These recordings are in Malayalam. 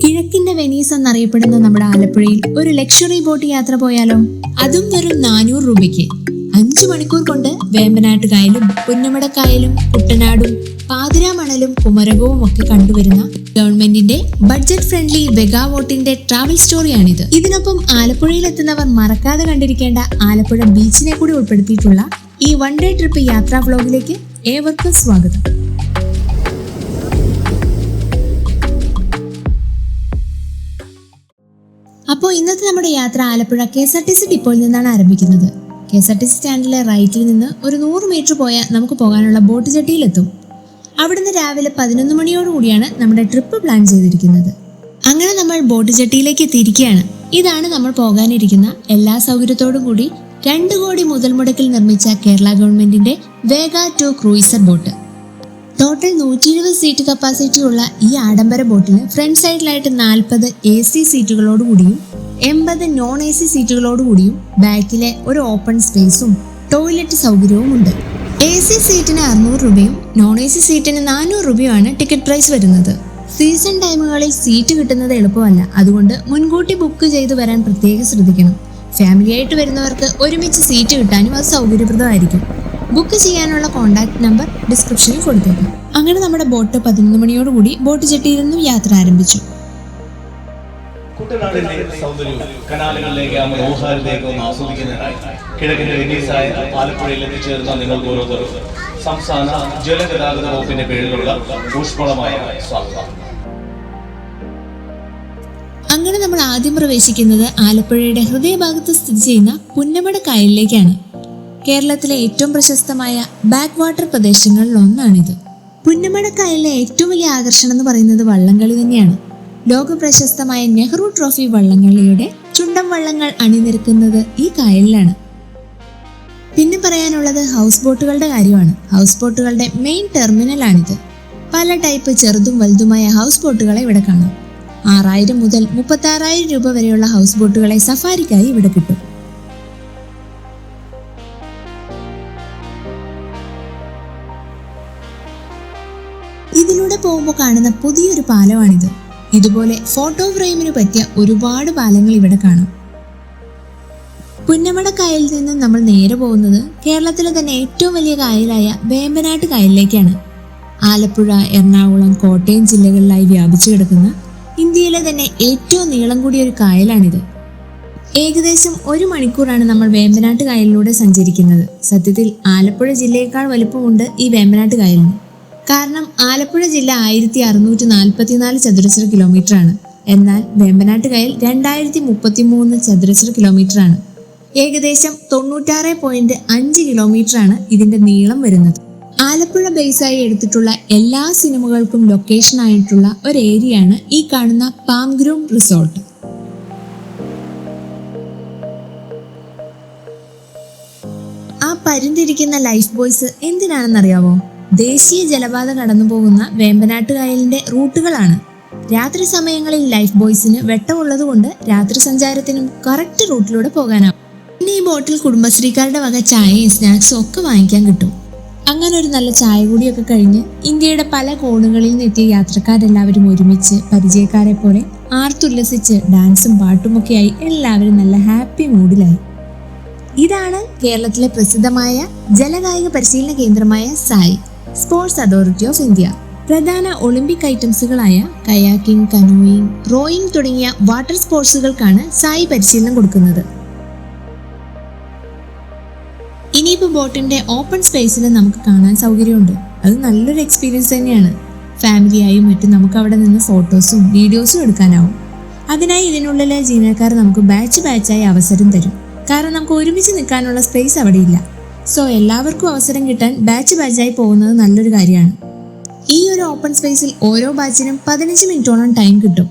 കിഴക്കിന്റെ വെനീസ് എന്നറിയപ്പെടുന്ന നമ്മുടെ ആലപ്പുഴയിൽ ഒരു ലക്ഷറി ബോട്ട് യാത്ര പോയാലോ? അതും വെറും 400 രൂപയ്ക്ക്. 5 മണിക്കൂർ കൊണ്ട് വേമ്പനാട്ട് കായലും പുന്നമടക്കായലും കുട്ടനാടും പാതിരാമണലും കുമരകവും ഒക്കെ കണ്ടുവരുന്ന ഗവൺമെന്റിന്റെ ബഡ്ജറ്റ് ഫ്രണ്ട്ലി വെഗാ ബോട്ടിന്റെ ട്രാവൽ സ്റ്റോറിയാണിത്. ഇതിനൊപ്പം ആലപ്പുഴയിൽ എത്തുന്നവർ മറക്കാതെ കണ്ടിരിക്കേണ്ട ആലപ്പുഴ ബീച്ചിനെ കൂടി ഉൾപ്പെടുത്തിയിട്ടുള്ള ഈ വൺ ഡേ ട്രിപ്പ് യാത്രാ വ്ലോഗിലേക്ക് ഏവർക്കും സ്വാഗതം. അപ്പോൾ ഇന്നത്തെ നമ്മുടെ യാത്ര ആലപ്പുഴ KSRTC ഡിപ്പോയിൽ നിന്നാണ് ആരംഭിക്കുന്നത്. KSRTC സ്റ്റാൻഡിലെ റൈറ്റിൽ നിന്ന് ഒരു 100 മീറ്റർ പോയാൽ നമുക്ക് പോകാനുള്ള ബോട്ട് ജെട്ടിയിലെത്തും. അവിടുന്ന് രാവിലെ 11 മണിയോടുകൂടിയാണ് നമ്മുടെ ട്രിപ്പ് പ്ലാൻ ചെയ്തിരിക്കുന്നത്. അങ്ങനെ നമ്മൾ ബോട്ട് ജെട്ടിയിലേക്ക് എത്തിയിരിക്കുകയാണ്. ഇതാണ് നമ്മൾ പോകാനിരിക്കുന്ന എല്ലാ സൗകര്യത്തോടും കൂടി 2 കോടി മുതൽ മുടക്കിൽ നിർമ്മിച്ച കേരള ഗവൺമെന്റിന്റെ വേഗ 2 cruiser boat. Total 120 seat capacity ഉള്ള ഈ ആഡംബര ബോട്ടിന് ഫ്രണ്ട് സൈഡിലായിട്ട് 40 AC സീറ്റുകളോടുകൂടിയും 80 നോൺ AC സീറ്റുകളോടുകൂടിയും ബാക്കിലെ ഒരു ഓപ്പൺ സ്പേസും ടോയ്ലറ്റ് സൗകര്യവും ഉണ്ട്. AC സീറ്റിന് 600 രൂപയും നോൺ AC സീറ്റിന് 400 രൂപയുമാണ് ടിക്കറ്റ് പ്രൈസ് വരുന്നത്. സീസൺ ടൈമുകളിൽ സീറ്റ് കിട്ടുന്നത് എളുപ്പമല്ല, അതുകൊണ്ട് മുൻകൂട്ടി ബുക്ക് ചെയ്ത് വരാൻ പ്രത്യേകം ശ്രദ്ധിക്കണം. ഫാമിലി ആയിട്ട് വരുന്നവർക്ക് ഒരുമിച്ച് സീറ്റ് കിട്ടാനും അത് സൗകര്യപ്രദമായിരിക്കും. ബുക്ക് ചെയ്യാനുള്ള കോൺടാക്ട് നമ്പർ ഡിസ്ക്രിപ്ഷനിൽ കൊടുത്തേക്കാം. അങ്ങനെ നമ്മുടെ ബോട്ട് 11 മണിയോടുകൂടി ബോട്ട് ജെട്ടിയിൽ നിന്നും യാത്ര ആരംഭിച്ചു. കുട്ടനാടിന്റെ സൗന്ദര്യവും കനാലുകളിലേക്ക് മനോഹാരിതയൊക്കെ ഒന്ന് ആസ്വദിക്കുന്നതിനായി കിഴക്കിന്റെ വെനീസായ ആലപ്പുഴയിൽ എത്തിച്ചേർന്ന നിങ്ങൾക്ക് ഓരോരുത്തരും സംസ്ഥാന ജലഗതാഗത വകുപ്പിന്റെ പേരിലുള്ള ഊഷ്മളമായ സ്വാഗതം. അങ്ങനെ നമ്മൾ ആദ്യം പ്രവേശിക്കുന്നത് ആലപ്പുഴയുടെ ഹൃദയഭാഗത്ത് സ്ഥിതി ചെയ്യുന്ന പുന്നമട കായലിലേക്കാണ്. കേരളത്തിലെ ഏറ്റവും പ്രശസ്തമായ ബാക്ക് വാട്ടർ പ്രദേശങ്ങളിൽ ഒന്നാണിത്. പുന്നമട കായലിലെ ഏറ്റവും വലിയ ആകർഷണം എന്ന് പറയുന്നത് വള്ളംകളി തന്നെയാണ്. ലോക പ്രശസ്തമായ നെഹ്റു ട്രോഫി വള്ളംകളിയുടെ ചുണ്ടൻ വള്ളങ്ങൾ അണിനിരക്കുന്നത് ഈ കായലിലാണ്. പിന്നെ പറയാനുള്ളത് ഹൗസ് ബോട്ടുകളുടെ കാര്യമാണ്. ഹൗസ് ബോട്ടുകളുടെ മെയിൻ ടെർമിനലാണിത്. പല ടൈപ്പ് ചെറുതും വലുതുമായ ഹൗസ് ബോട്ടുകളെ ഇവിടെ കാണാം. 6000 മുതൽ 36,000 രൂപ വരെയുള്ള ഹൗസ് ബോട്ടുകളെ സഫാരിക്കായി ഇവിടെ കിട്ടും. ഇതിലൂടെ പോകുമ്പോൾ കാണുന്ന പുതിയൊരു പാലമാണിത്. ഇതുപോലെ ഫോട്ടോ ഫ്രെയിമിന് പറ്റിയ ഒരുപാട് പാലങ്ങൾ ഇവിടെ കാണാം. പുന്നമട കായലിൽ നിന്നും നമ്മൾ നേരെ പോകുന്നത് കേരളത്തിലെ തന്നെ ഏറ്റവും വലിയ കായലായ വേമ്പനാട്ട് കായലിലേക്കാണ്. ആലപ്പുഴ, എറണാകുളം, കോട്ടയം ജില്ലകളിലായി വ്യാപിച്ചു കിടക്കുന്ന ഇന്ത്യയിലെ തന്നെ ഏറ്റവും നീളം കൂടിയ ഒരു കായലാണിത്. ഏകദേശം 1 മണിക്കൂറാണ് നമ്മൾ വേമ്പനാട്ട് കായലിലൂടെ സഞ്ചരിക്കുന്നത്. സത്യത്തിൽ ആലപ്പുഴ ജില്ലയേക്കാൾ വലുപ്പമുണ്ട് ഈ വേമ്പനാട്ട് കായലിന്. കാരണം ആലപ്പുഴ ജില്ല 1644 ചതുരശ്ര കിലോമീറ്റർ ആണ്. എന്നാൽ വേമ്പനാട്ട് കായൽ 2033 ചതുരശ്ര കിലോമീറ്റർ ആണ്. ഏകദേശം 96.5 കിലോമീറ്റർ ആണ് ഇതിന്റെ നീളം വരുന്നത്. ആലപ്പുഴ ബേസായി എടുത്തിട്ടുള്ള എല്ലാ സിനിമകൾക്കും ലൊക്കേഷൻ ആയിട്ടുള്ള ഒരു ഏരിയയാണ് ഈ കാണുന്ന പാം ഗ്രൂം റിസോർട്ട്. ആ പരിന്തിരിക്കുന്ന ലൈഫ് ബോയ്സ് എന്തിനാണെന്നറിയാവോ? ദേശീയ ജലപാത കടന്നു പോകുന്ന വേമ്പനാട്ട് കായലിന്റെ റൂട്ടുകളാണ്. രാത്രി സമയങ്ങളിൽ ലൈഫ് ബോയ്സിന് വെട്ടമുള്ളത് കൊണ്ട് രാത്രി സഞ്ചാരത്തിനും കറക്റ്റ് റൂട്ടിലൂടെ പോകാനാവും. പിന്നെ ഈ ബോട്ടിൽ കുടുംബശ്രീക്കാരുടെ വക ചായയും സ്നാക്സും ഒക്കെ വാങ്ങിക്കാൻ കിട്ടും. അങ്ങനെ ഒരു നല്ല ചായ കൂടിയൊക്കെ കഴിഞ്ഞ് ഇന്ത്യയുടെ പല കോണുകളിൽ നിന്നെത്തിയ യാത്രക്കാരെല്ലാവരും ഒരുമിച്ച് പരിചയക്കാരെ പോലെ ആർത്തുല്ലസിച്ച് ഡാൻസും പാട്ടുമൊക്കെയായി എല്ലാവരും നല്ല ഹാപ്പി മൂഡിലായി. ഇതാണ് കേരളത്തിലെ പ്രസിദ്ധമായ ജലകായിക പരിശീലന കേന്ദ്രമായ Sai sports authority of India. പ്രധാന ഒളിമ്പിക് ഐറ്റംസുകളായ കയാക്കിംഗ്, കനോയിങ്, റോയിങ് തുടങ്ങിയ വാട്ടർ സ്പോർട്സുകൾക്കാണ് സായ് പരിശീലനം കൊടുക്കുന്നത്. ഇനിയിപ്പോൾ ബോട്ടിന്റെ ഓപ്പൺ സ്പേസിൽ നമുക്ക് കാണാൻ സൗകര്യമുണ്ട്. അത് നല്ലൊരു എക്സ്പീരിയൻസ് തന്നെയാണ്. ഫാമിലിയായും മറ്റും നമുക്ക് അവിടെ നിന്ന് ഫോട്ടോസും വീഡിയോസും എടുക്കാനാവും. അതിനായി ഇതിനുള്ളിലെ ജീവനക്കാർ നമുക്ക് ബാച്ചായി അവസരം തരും. കാരണം നമുക്ക് ഒരുമിച്ച് നിൽക്കാനുള്ള സ്പേസ് അവിടെ ഇല്ല. സോ എല്ലാവർക്കും അവസരം കിട്ടാൻ ബാച്ചായി പോകുന്നത് നല്ലൊരു കാര്യമാണ്. ഈ ഒരു ഓപ്പൺ സ്പേസിൽ ഓരോ ബാച്ചിനും 15 മിനിറ്റോളം ടൈം കിട്ടും.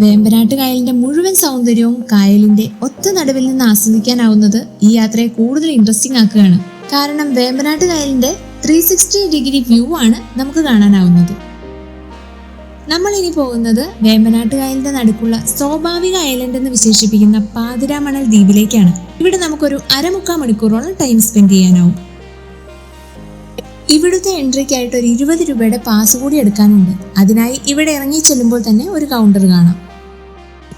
വേമ്പനാട്ട് കായലിന്റെ മുഴുവൻ സൗന്ദര്യവും കായലിന്റെ ഒത്ത നടുവിൽ നിന്ന് ആസ്വദിക്കാനാവുന്നത് ഈ യാത്രയെ കൂടുതൽ ഇൻട്രസ്റ്റിംഗ് ആക്കുകയാണ്. കാരണം വേമ്പനാട്ട് കായലിന്റെ 360 ഡിഗ്രി വ്യൂ ആണ് നമുക്ക് കാണാനാവുന്നത്. നമ്മൾ ഇനി പോകുന്നത് വേമ്പനാട്ട് കായലിന്റെ നടുക്കുള്ള സ്വാഭാവിക ഐലൻഡ് എന്ന് വിശേഷിപ്പിക്കുന്ന പാതിരാമണൽ ദ്വീപിലേക്കാണ്. ഇവിടെ നമുക്കൊരു 1/4 മണിക്കൂറോളം ടൈം സ്പെൻഡ് ചെയ്യാനാവും. ഇവിടുത്തെ എൻട്രിക്കായിട്ട് ഒരു 20 രൂപയുടെ പാസ് കൂടി എടുക്കാനുണ്ട്. അതിനായി ഇവിടെ ഇറങ്ങി ചെല്ലുമ്പോൾ തന്നെ ഒരു കൗണ്ടർ കാണാം.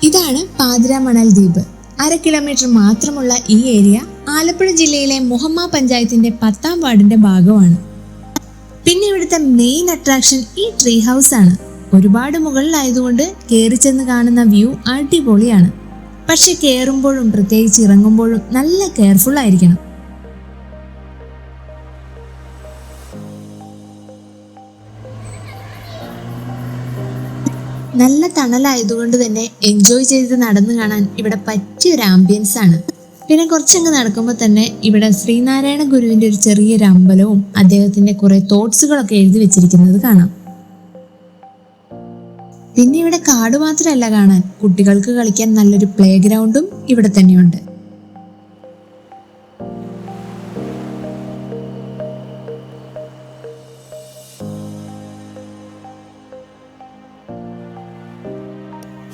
ഇതാണ് പാതിരാമണൽ ദ്വീപ്. 1/2 കിലോമീറ്റർ മാത്രമുള്ള ഈ ഏരിയ ആലപ്പുഴ ജില്ലയിലെ മുഹമ്മ പഞ്ചായത്തിന്റെ 10ാം വാർഡിന്റെ ഭാഗമാണ്. പിന്നെ ഇവിടുത്തെ മെയിൻ അട്രാക്ഷൻ ഈ ട്രീ ഹൗസ് ആണ്. ഒരുപാട് മുകളിലായതുകൊണ്ട് കയറി ചെന്ന് കാണുന്ന വ്യൂ അടിപൊളിയാണ്. പക്ഷെ കയറുമ്പോഴും പ്രത്യേകിച്ച് ഇറങ്ങുമ്പോഴും നല്ല കെയർഫുൾ ആയിരിക്കണം. നല്ല തണലായതുകൊണ്ട് തന്നെ എൻജോയ് ചെയ്ത് നടന്നു കാണാൻ ഇവിടെ പറ്റിയൊരു ആംബിയൻസ് ആണ്. പിന്നെ കുറച്ചങ്ങ് നടക്കുമ്പോൾ തന്നെ ഇവിടെ ശ്രീനാരായണ ഗുരുവിന്റെ ഒരു ചെറിയൊരു അമ്പലവും അദ്ദേഹത്തിന്റെ കുറെ തോട്ട്സുകളൊക്കെ എഴുതി വെച്ചിരിക്കുന്നത് കാണാം. പിന്നെ ഇവിടെ കാട് മാത്രമല്ല കാണാൻ, കുട്ടികൾക്ക് കളിക്കാൻ നല്ലൊരു പ്ലേ ഗ്രൗണ്ടും ഇവിടെ തന്നെയുണ്ട്.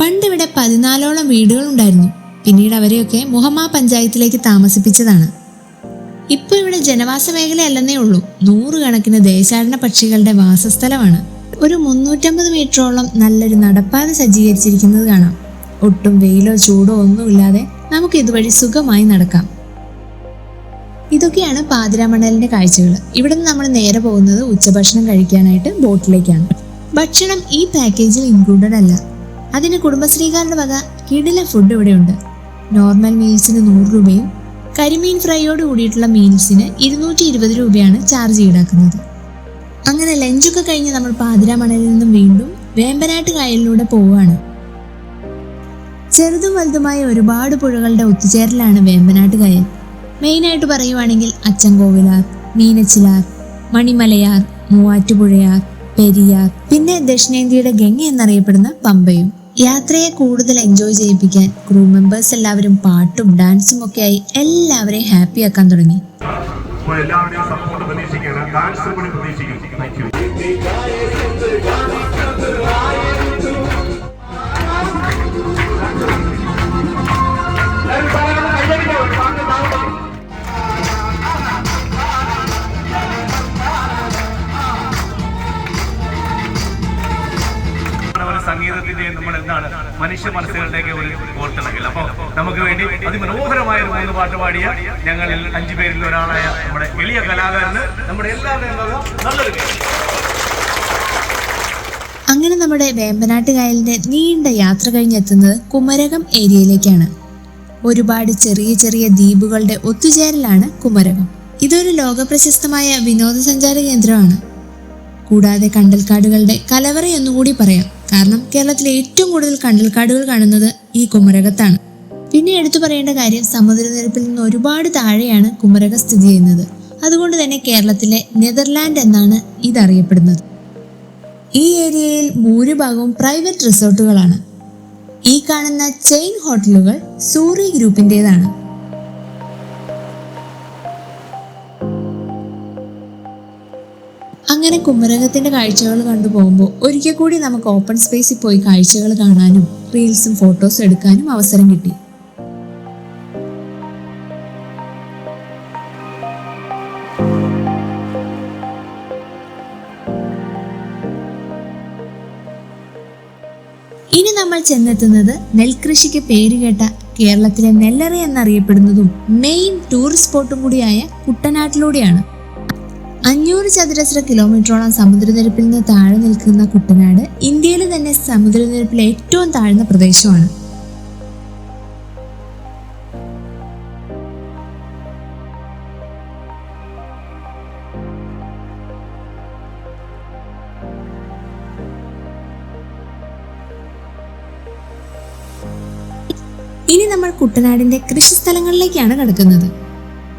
പണ്ടിവിടെ 14ഓളം വീടുകൾ ഉണ്ടായിരുന്നു. പിന്നീട് അവരെയൊക്കെ മുഹമ്മ പഞ്ചായത്തിലേക്ക് താമസിപ്പിച്ചതാണ്. ഇപ്പൊ ഇവിടെ ജനവാസ മേഖലയല്ലെന്നേ ഉള്ളൂ, 100 കണക്കിന് ദേശാടന പക്ഷികളുടെ വാസസ്ഥലമാണ്. ഒരു 350 മീറ്ററോളം നല്ലൊരു നടപ്പാത സജ്ജീകരിച്ചിരിക്കുന്നത് കാണാം. ഒട്ടും വെയിലോ ചൂടോ ഒന്നുമില്ലാതെ നമുക്ക് ഇതുവഴി സുഖമായി നടക്കാം. ഇതൊക്കെയാണ് പാതിരാമണലിന്റെ കാഴ്ചകൾ. ഇവിടെ നിന്ന് നമ്മൾ നേരെ പോകുന്നത് ഉച്ചഭക്ഷണം കഴിക്കാനായിട്ട് ബോട്ടിലേക്കാണ്. ഭക്ഷണം ഈ പാക്കേജിൽ ഇൻക്ലൂഡഡ് അല്ല. അതിന് കുടുംബശ്രീകാരുടെ വക കിടില ഫുഡ് ഇവിടെയുണ്ട്. നോർമൽ മീൽസിന് 100 രൂപയും കരിമീൻ ഫ്രൈയോട് കൂടിയിട്ടുള്ള മീൽസിന് 220 രൂപയാണ് ചാർജ് ഈടാക്കുന്നത്. അങ്ങനെ ലഞ്ചൊക്കെ കഴിഞ്ഞ് നമ്മൾ പാതിരാമണലിൽ നിന്നും വീണ്ടും വേമ്പനാട്ട് കായലിലൂടെ പോവുകയാണ്. ചെറുതും വലുതുമായ ഒരുപാട് പുഴകളുടെ ഒത്തുചേരലാണ് വേമ്പനാട്ട് കായൽ. മെയിനായിട്ട് പറയുവാണെങ്കിൽ അച്ചൻകോവിലാർ, മീനച്ചിലാർ, മണിമലയാർ, മൂവാറ്റുപുഴയാർ, പെരിയാർ, പിന്നെ ദക്ഷിണേന്ത്യയുടെ ഗംഗ എന്നറിയപ്പെടുന്ന പമ്പയും. യാത്രയെ കൂടുതൽ എൻജോയ് ചെയ്യിപ്പിക്കാൻ ക്രൂ മെമ്പേഴ്സ് എല്ലാവരും പാട്ടും ഡാൻസും ഒക്കെ ആയി എല്ലാവരെയും ഹാപ്പി ആക്കാൻ തുടങ്ങി. സംഗീതത്തിന്റെ നമ്മൾ എന്താണ് മനുഷ്യ മനസ്സുകളുടെയൊക്കെ ഒരു കോർത്തിണക്കൽ. അപ്പോൾ നമുക്ക് വേണ്ടി അതിമനോഹരമായ ഒരു 3 പാട്ട് പാടിയ ഞങ്ങളിൽ 5 പേരിൽ ഒരാളായ നമ്മുടെ എളിയ കലാകാരന് നമ്മുടെ എല്ലാവരുടെയും നല്ലൊരു പേര്. അങ്ങനെ നമ്മുടെ വേമ്പനാട്ട് കായലിന്റെ നീണ്ട യാത്ര കഴിഞ്ഞെത്തുന്നത് കുമരകം ഏരിയയിലേക്കാണ്. ഒരുപാട് ചെറിയ ചെറിയ ദ്വീപുകളുടെ ഒത്തുചേരലാണ് കുമരകം. ഇതൊരു ലോകപ്രശസ്തമായ വിനോദസഞ്ചാര കേന്ദ്രമാണ്. കൂടാതെ കണ്ടൽക്കാടുകളുടെ കലവറ എന്നുകൂടി പറയാം. കാരണം കേരളത്തിലെ ഏറ്റവും കൂടുതൽ കണ്ടൽക്കാടുകൾ കാണുന്നത് ഈ കുമരകത്താണ്. പിന്നെ എടുത്തു പറയേണ്ട കാര്യം, സമുദ്രനിരപ്പിൽ നിന്ന് ഒരുപാട് താഴെയാണ് കുമരകം സ്ഥിതി ചെയ്യുന്നത്. അതുകൊണ്ട് തന്നെ കേരളത്തിലെ നെതർലാൻഡ് എന്നാണ് ഇതറിയപ്പെടുന്നത്. ഈ ഏരിയയിൽ ഭൂരിഭാഗവും പ്രൈവറ്റ് റിസോർട്ടുകളാണ്. ഈ കാണുന്ന ചെയിൻ ഹോട്ടലുകൾ സൂറി ഗ്രൂപ്പിൻ്റെതാണ്. അങ്ങനെ കുമരകത്തിന്റെ കാഴ്ചകൾ കണ്ടുപോകുമ്പോൾ ഒരിക്കൽ കൂടി നമുക്ക് ഓപ്പൺ സ്പേസിൽ പോയി കാഴ്ചകൾ കാണാനും റീൽസും ഫോട്ടോസും എടുക്കാനും അവസരം കിട്ടി. ഇനി നമ്മൾ ചെന്നെത്തുന്നത് നെൽകൃഷിക്ക് പേരുകേട്ട കേരളത്തിലെ നെല്ലറ എന്നറിയപ്പെടുന്നതും മെയിൻ ടൂറിസ്റ്റ് സ്പോട്ടും കൂടിയായ കുട്ടനാട്ടിലൂടെയാണ്. 500 ചതുരശ്ര കിലോമീറ്ററോളം സമുദ്രനിരപ്പിൽ നിന്ന് താഴെ നിൽക്കുന്ന കുട്ടനാട് ഇന്ത്യയിലെ തന്നെ സമുദ്രനിരപ്പിലെ ഏറ്റവും താഴ്ന്ന പ്രദേശമാണ്. ഇനി നമ്മൾ കുട്ടനാടിന്റെ കൃഷിസ്ഥലങ്ങളിലേക്കാണ് കടക്കുന്നത്.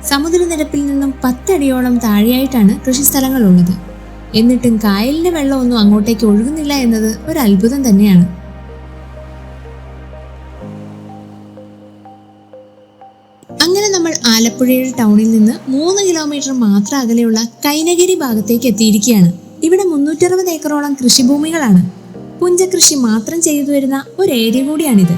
സമുദ്രനിരപ്പിൽ നിന്നും 10 അടിയോളം താഴെയായിട്ടാണ് കൃഷിസ്ഥലങ്ങൾ ഉള്ളത്. എന്നിട്ടും കായലിന്റെ വെള്ളമൊന്നും അങ്ങോട്ടേക്ക് ഒഴുകുന്നില്ല എന്നത് ഒരു അത്ഭുതം തന്നെയാണ്. അങ്ങനെ നമ്മൾ ആലപ്പുഴയുടെ ടൗണിൽ നിന്ന് 3 കിലോമീറ്റർ മാത്രം അകലെയുള്ള കൈനഗിരി ഭാഗത്തേക്ക് എത്തിയിരിക്കുകയാണ്. ഇവിടെ 360 ഏക്കറോളം കൃഷിഭൂമികളാണ്. പുഞ്ചകൃഷി മാത്രം ചെയ്തു വരുന്ന ഒരു ഏരിയ കൂടിയാണിത്.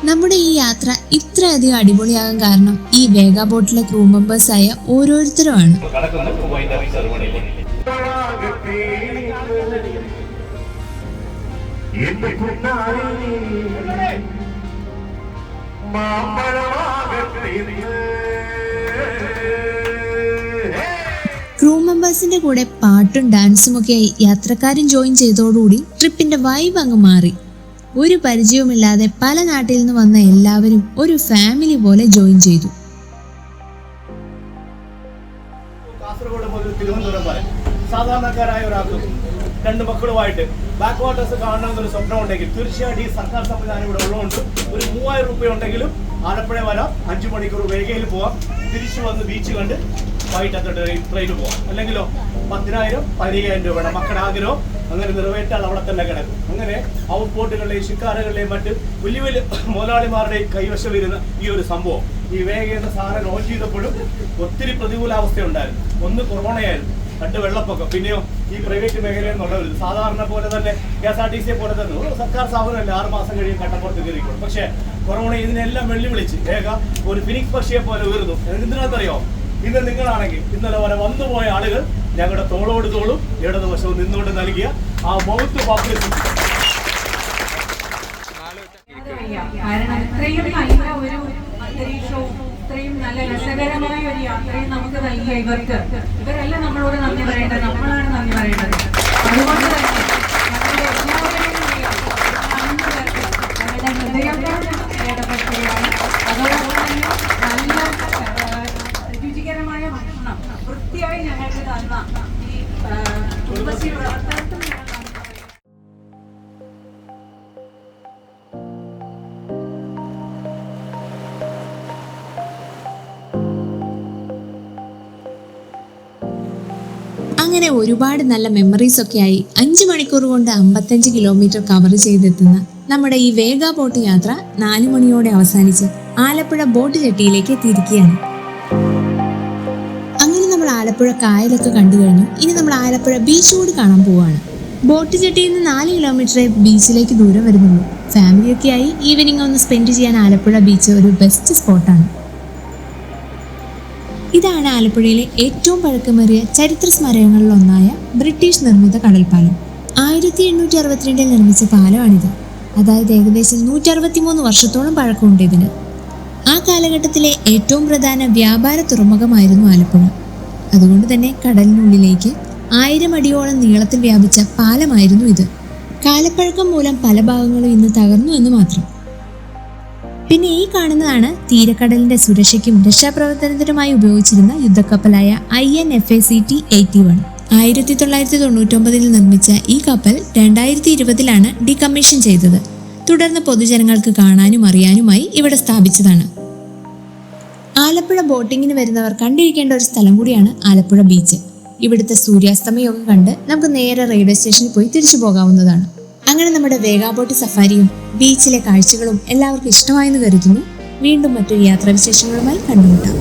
നമ്മുടെ ഈ യാത്ര യാത്ര ഇത്രയധികം അടിപൊളിയാകാൻ കാരണം ഈ വേഗ ബോട്ടിലെ ക്രൂ മെമ്പേഴ്സായ ഓരോരുത്തരുമാണ്. ക്രൂ മെമ്പേഴ്സിന്റെ കൂടെ പാട്ടും ഡാൻസും ഒക്കെയായി യാത്രക്കാരും ജോയിൻ ചെയ്തതോടുകൂടി ട്രിപ്പിന്റെ വൈബ് അങ്ങ് മാറി. ഒരു പരിചയവുമില്ലാതെ പല നാട്ടിൽ നിന്ന് വന്ന എല്ലാവരും ഒരു ഫാമിലി പോലെ ജോയിൻ ചെയ്തു. കാസർഗോഡ് മുതൽ തിരുവനന്തപുരം വരെ സാധാരണക്കാരായ ഒരാൾക്ക് 2 മക്കളുമായിട്ട് ബാക്ക് വാട്ടേഴ്സ് കാണണമെന്നൊരു സ്വപ്നം ഉണ്ടെങ്കിൽ തീർച്ചയായിട്ടും ഈ സർക്കാർ സംവിധാനം ഇവിടെ ഉള്ളതുകൊണ്ട് ഒരു 3000 രൂപ ഉണ്ടെങ്കിലും ആലപ്പുഴ വരാം, 5 മണിക്കൂർ വേഗയിൽ പോവാം, തിരിച്ചു വന്ന് ബീച്ച് കണ്ട് വൈകിട്ടത്തെ ട്രെയിന് പോവാം. അല്ലെങ്കിലോ 10,000 15,000 രൂപയുടെ മക്കളുടെ ആഗ്രഹം അങ്ങനെ നിറവേറ്റാൻ അവിടെ തന്നെ കിടക്കും. അങ്ങനെ ഔട്ട് ബോട്ടുകളുടെയും ശിക്കാരകളുടെയും മറ്റ് വലിയ വലിയ മുതലാളിമാരുടെയും കൈവശം വരുന്ന ഈ ഒരു സംഭവം ഈ വേഗേണ്ട സാധനം ലോഞ്ച് ചെയ്തപ്പോഴും ഒത്തിരി പ്രതികൂലാവസ്ഥയുണ്ടായിരുന്നു. ഒന്ന് കൊറോണയായിരുന്നു, 2 വെള്ളപ്പൊക്കം, പിന്നെയോ ഈ പ്രൈവറ്റ് മേഖലയിൽ നിന്നുള്ളവർ സാധാരണ പോലെ തന്നെ KSRTC പോലെ തന്നെ ഒരു സർക്കാർ സ്ഥാപനമല്ല 6 മാസം കഴിയും കട്ടപ്പുറത്ത് കയറിക്കോളും. പക്ഷേ കൊറോണ ഇതിനെല്ലാം വെല്ലുവിളിച്ച് വേഗ ഒരു ഫിനിക്സ് പക്ഷിയെ പോലെ ഉയർന്നു. എന്തിനകത്തറിയോ, ഇന്ന് നിങ്ങളാണെങ്കിൽ ഇന്നലെ വരെ വന്നുപോയ ആളുകൾ ഞങ്ങളുടെ തോളോട് തോളും ഇടതുവശവും നിന്നുകൊണ്ട് നൽകിയ ആ മൗത്ത് പബ്ലിസിറ്റി. കാരണം ഇത്രയും നല്ല ഒരു അന്തരീക്ഷവും ഇത്രയും നല്ല രസകരമായ ഒരു യാത്രയും നമുക്ക് നൽകിയ ഇവരല്ല നമ്മളോട് നന്ദി പറയേണ്ടത്, നമ്മളാണ് നന്ദി പറയേണ്ടത്. അതുകൊണ്ട് തന്നെ ഞങ്ങളുടെ എല്ലാവരുടെയും ഞങ്ങളുടെ ഹൃദയത്തോട് ഇടപെടുകയാണ്. അതോടൊപ്പം തന്നെ നല്ല രുചികരമായ ഭക്ഷണം വൃത്തിയായി ഞങ്ങൾക്ക് തന്ന ഈ കുടുംബശ്രീ പ്രവർത്തകർക്കും അങ്ങനെ ഒരുപാട് നല്ല മെമ്മറീസ് ഒക്കെ ആയി 5 മണിക്കൂർ കൊണ്ട് 55 കിലോമീറ്റർ കവർ ചെയ്തെത്തുന്ന നമ്മുടെ ഈ വേഗ ബോട്ട് യാത്ര 4 മണിയോടെ അവസാനിച്ച് ആലപ്പുഴ ബോട്ട് ജെട്ടിയിലേക്ക് എത്തിയിരിക്കുകയാണ്. അങ്ങനെ നമ്മൾ ആലപ്പുഴ കായലൊക്കെ കണ്ടു കഴിഞ്ഞു. ഇനി നമ്മൾ ആലപ്പുഴ ബീച്ച് കൂടി കാണാൻ പോവാണ്. ബോട്ട് ജെട്ടിയിൽ നിന്ന് 4 കിലോമീറ്ററേ ബീച്ചിലേക്ക് ദൂരം വരുന്നുള്ളൂ. ഫാമിലിയൊക്കെ ആയി ഈവനിങ് ഒന്ന് സ്പെൻഡ് ചെയ്യാൻ ആലപ്പുഴ ബീച്ച് ഒരു ബെസ്റ്റ് സ്പോട്ടാണ്. ഇതാണ് ആലപ്പുഴയിലെ ഏറ്റവും പഴക്കമേറിയ ചരിത്ര സ്മാരകങ്ങളിലൊന്നായ ബ്രിട്ടീഷ് നിർമ്മിത കടൽപ്പാലം. 1862 നിർമ്മിച്ച പാലമാണിത്. അതായത് ഏകദേശം 163 വർഷത്തോളം പഴക്കമുണ്ട് ഇതിന്. ആ കാലഘട്ടത്തിലെ ഏറ്റവും പ്രധാന വ്യാപാര തുറമുഖമായിരുന്നു ആലപ്പുഴ. അതുകൊണ്ട് തന്നെ കടലിനുള്ളിലേക്ക് 1000 അടിയോളം നീളത്തിൽ വ്യാപിച്ച പാലമായിരുന്നു ഇത്. കാലപ്പഴക്കം മൂലം പല ഭാഗങ്ങളും ഇന്ന് തകർന്നു എന്ന് മാത്രം. പിന്നെ ഈ കാണുന്നതാണ് തീരക്കടലിന്റെ സുരക്ഷയ്ക്കും രക്ഷാപ്രവർത്തനത്തിനുമായി ഉപയോഗിച്ചിരുന്ന യുദ്ധക്കപ്പലായ INFACT 81. 1999 നിർമ്മിച്ച ഈ കപ്പൽ 2020 ഡീകമ്മീഷൻ ചെയ്തത്. തുടർന്ന് പൊതുജനങ്ങൾക്ക് കാണാനും അറിയാനുമായി ഇവിടെ സ്ഥാപിച്ചതാണ്. ആലപ്പുഴ ബോട്ടിങ്ങിന് വരുന്നവർ കണ്ടിരിക്കേണ്ട ഒരു സ്ഥലം കൂടിയാണ് ആലപ്പുഴ ബീച്ച്. ഇവിടുത്തെ സൂര്യാസ്തമയമൊക്കെ കണ്ട് നമുക്ക് നേരെ റെയിൽവേ സ്റ്റേഷനിൽ പോയി തിരിച്ചു പോകാവുന്നതാണ്. അങ്ങനെ നമ്മുടെ വേഗ ബോട്ട് സഫാരിയും ബീച്ചിലെ കാഴ്ചകളും എല്ലാവർക്കും ഇഷ്ടമായെന്ന് കരുതുന്നു. വീണ്ടും മറ്റൊരു യാത്രാവിശേഷങ്ങളുമായി കണ്ടുമുട്ടാം.